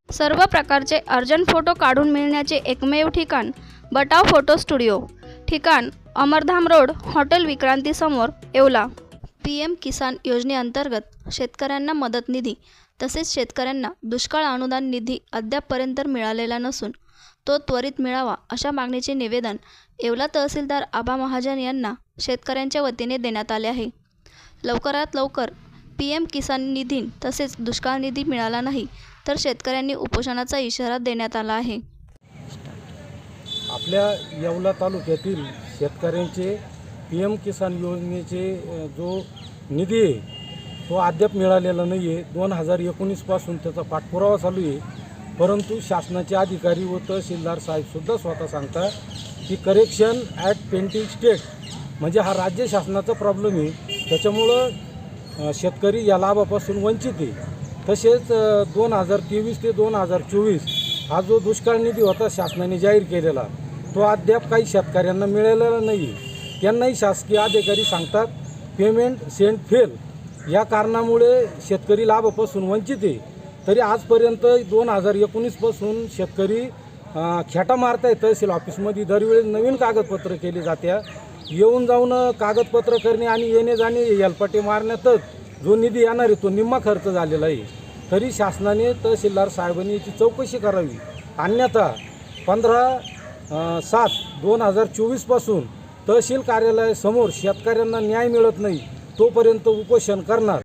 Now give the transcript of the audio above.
सर्व प्रकारचे urgent photo काढून मिळण्याचे एकमेव ठिकाण बटाव फोटो स्टुडिओ। ठिकाण अमरधाम रोड, हॉटेल विक्रांती समोर, येवला। PM किसान योजनेअंतर्गत शेतकऱ्यांना मदत निधी तसेच शेतकऱ्यांना दुष्काळ अनुदान निधी अद्यापपर्यंत मिळालेला नसून तो त्वरित मिळावा अशा मागणीचे निवेदन येवला तहसीलदार आबा महाजन यांना शेतकऱ्यांच्या वतीने देण्यात आले आहे। लवकरात लवकर PM किसान निधी तसेच दुष्काळ निधी मिळाला नाही तर शेतकऱ्यांनी उपोषणाचा इशारा देण्यात आला आहे। आपल्या येवला तालुक्यातील शेतकऱ्यांचे PM किसान योजनेचे जो निधी आहे तो अद्याप मिळालेला नाही आहे। 2019 पासून त्याचा पाठपुरावा चालू आहे, परंतु शासनाचे अधिकारी व तहसीलदार साहेबसुद्धा स्वतः सांगतात की करेक्शन ॲट पेंटिंग स्टेट, म्हणजे हा राज्य शासनाचा प्रॉब्लेम आहे, त्याच्यामुळं शेतकरी या लाभापासून वंचित आहे। तसेच 2023 ते 2024 हा जो दुष्काळ निधी होता शासनाने जाहीर केलेला तो अद्याप काही शेतकऱ्यांना मिळालेला नाही। त्यांनाही शासकीय अधिकारी सांगतात पेमेंट सेंट फेल, या कारणामुळे शेतकरी लाभापासून वंचित आहे। तरी आजपर्यंत 2019 पासून शेतकरी खेटा मारत आहे तहसील ऑफिसमध्ये। दरवेळेस नवीन कागदपत्र केली जात्या, येऊन जाऊन कागदपत्र करणे आणि येणे जाणे हेलपाटे मारण्यातच जो निधी येणार आहे तो निम्मा खर्च झालेला आहे। तरी शासनाने तहसीलदार साहेबांनी याची चौकशी करावी, अन्यथा 15/7/2024 पासून तहसील कार्यालयासमोर शेतकऱ्यांना न्याय मिळत नाही तोपर्यंत उपोषण करणार।